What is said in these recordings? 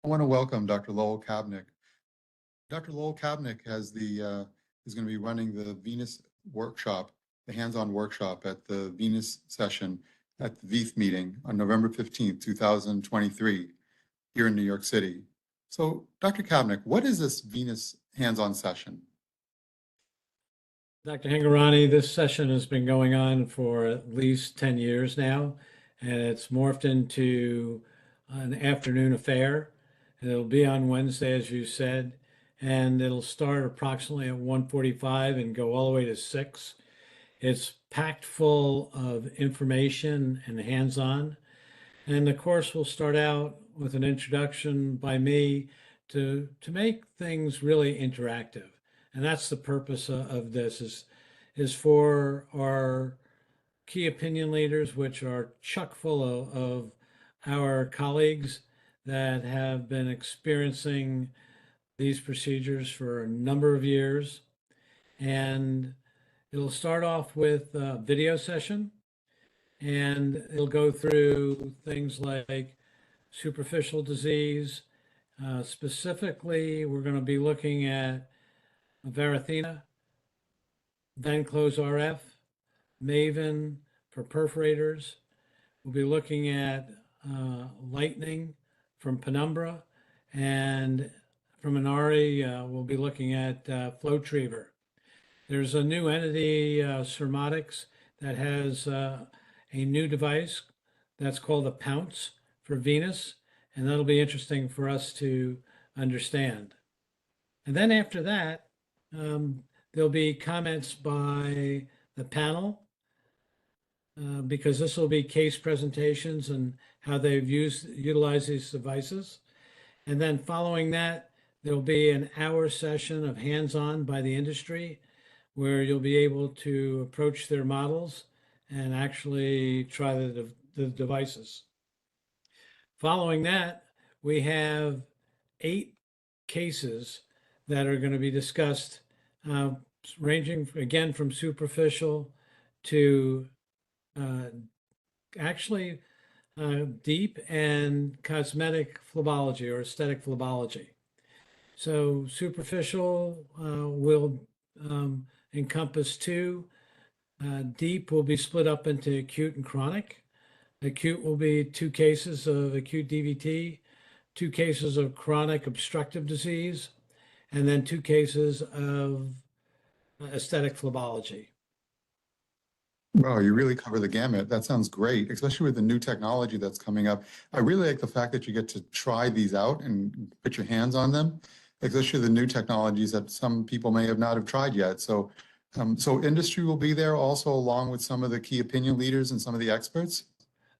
I want to welcome Dr. Lowel Kabnick. Dr. Lowel Kabnick is going to be running the Venous workshop, the hands-on workshop at the Venous session at the VEITH meeting on November 15th, 2023, here in New York City. So, Dr. Kabnick, what is this Venous hands-on session? Dr. Hingorani, this session has been going on for at least 10 years now, and it's morphed into an afternoon affair. It'll be on Wednesday, as you said, and it'll start approximately at 1:45 and go all the way to 6. It's packed full of information and hands-on. And the course will start out with an introduction by me to make things really interactive. And that's the purpose of this is for our key opinion leaders, which are chock full of our colleagues that have been experiencing these procedures for a number of years. And it'll start off with a video session, and it'll go through things like superficial disease. Specifically, we're going to be looking at Varithena, Venclose RF, Maven for perforators. We'll be looking at lightning from Penumbra, and from Inari, we'll be looking at FlowTriever. There's a new entity, Surmotics, that has a new device that's called a Pounce for Venous, and that'll be interesting for us to understand. And then after that, there'll be comments by the panel, because this will be case presentations and how they've utilized these devices. And then following that, there'll be an hour session of hands-on by the industry, where you'll be able to approach their models and actually try the devices. Following that, we have 8 cases that are going to be discussed, ranging again from superficial to deep and cosmetic phlebology or aesthetic phlebology. So superficial will encompass 2. Deep will be split up into acute and chronic. Acute will be 2 cases of acute DVT, 2 cases of chronic obstructive disease, and then 2 cases of aesthetic phlebology. Wow, you really cover the gamut. That sounds great, especially with the new technology that's coming up. I really like the fact that you get to try these out and put your hands on them, especially the new technologies that some people may have not have tried yet. So, so industry will be there also, along with some of the key opinion leaders and some of the experts.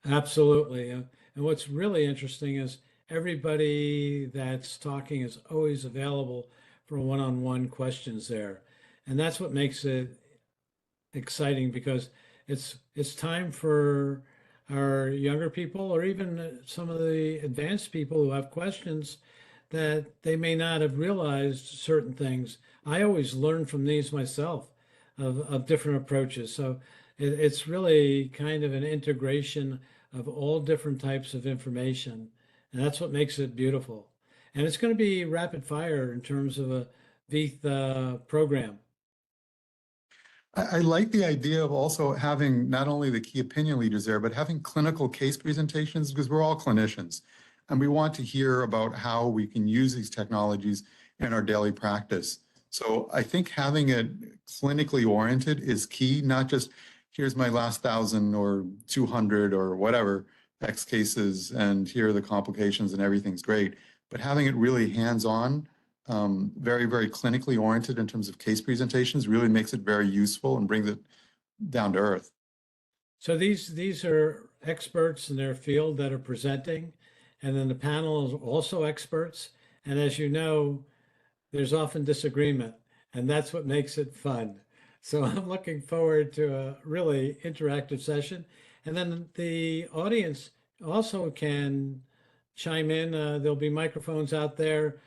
Absolutely. And what's really interesting is everybody that's talking is always available for one-on-one questions there. And that's what makes it exciting, because it's time for our younger people, or even some of the advanced people who have questions that they may not have realized certain things. I always learn from these myself of different approaches. So it's really kind of an integration of all different types of information. And that's what makes it beautiful. And it's going to be rapid fire in terms of a VEITH program. I like the idea of also having not only the key opinion leaders there, but having clinical case presentations, because we're all clinicians and we want to hear about how we can use these technologies in our daily practice. So I think having it clinically oriented is key, not just here's my last 1,000 or 200 or whatever X cases, and here are the complications and everything's great, but having it really hands-on, very, very clinically oriented in terms of case presentations, really makes it very useful and brings it down to earth. So these are experts in their field that are presenting, and then the panel is also experts. And as you know, there's often disagreement, and that's what makes it fun. So I'm looking forward to a really interactive session. And then the audience also can chime in. There'll be microphones out there.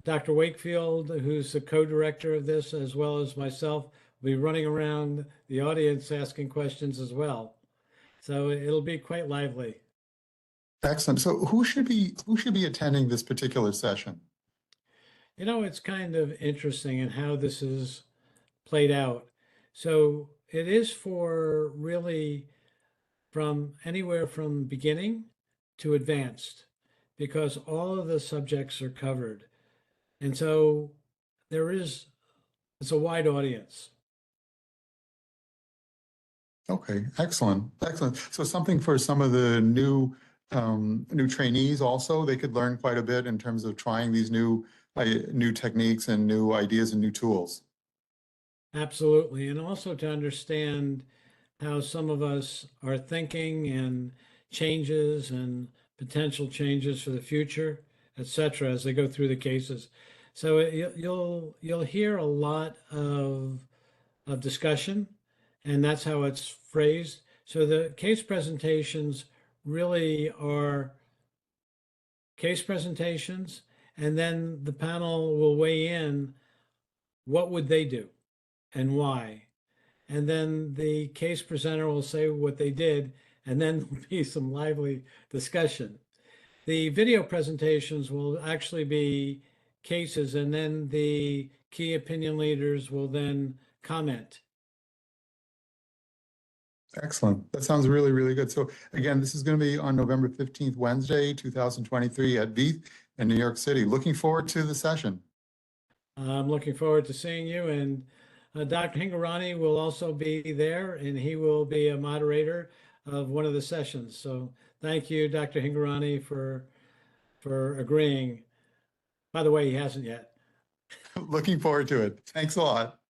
Dr. Wakefield, who's the co-director of this, as well as myself, will be running around the audience asking questions as well. So it'll be quite lively. Excellent. So who should be attending this particular session? You know, it's kind of interesting in how this is played out. So it is for really from anywhere from beginning to advanced, because all of the subjects are covered. And so it's a wide audience. Okay, excellent, excellent. So something for some of the new trainees also, they could learn quite a bit in terms of trying these new techniques and new ideas and new tools. Absolutely. And also to understand how some of us are thinking and changes and potential changes for the future, et cetera, as they go through the cases. So you'll hear a lot of discussion, and that's how it's phrased. So the case presentations really are case presentations, and then the panel will weigh in what would they do and why. And then the case presenter will say what they did, and then there'll be some lively discussion. The video presentations will actually be cases, and then the key opinion leaders will then comment. Excellent. That sounds really, really good. So again, this is going to be on November 15th, Wednesday, 2023 at VEITH in New York City. Looking forward to the session. I'm looking forward to seeing you. And Dr. Hingarani will also be there, and he will be a moderator of one of the sessions. So thank you, Dr. Hingarani, for agreeing. By the way, he hasn't yet. Looking forward to it. Thanks a lot.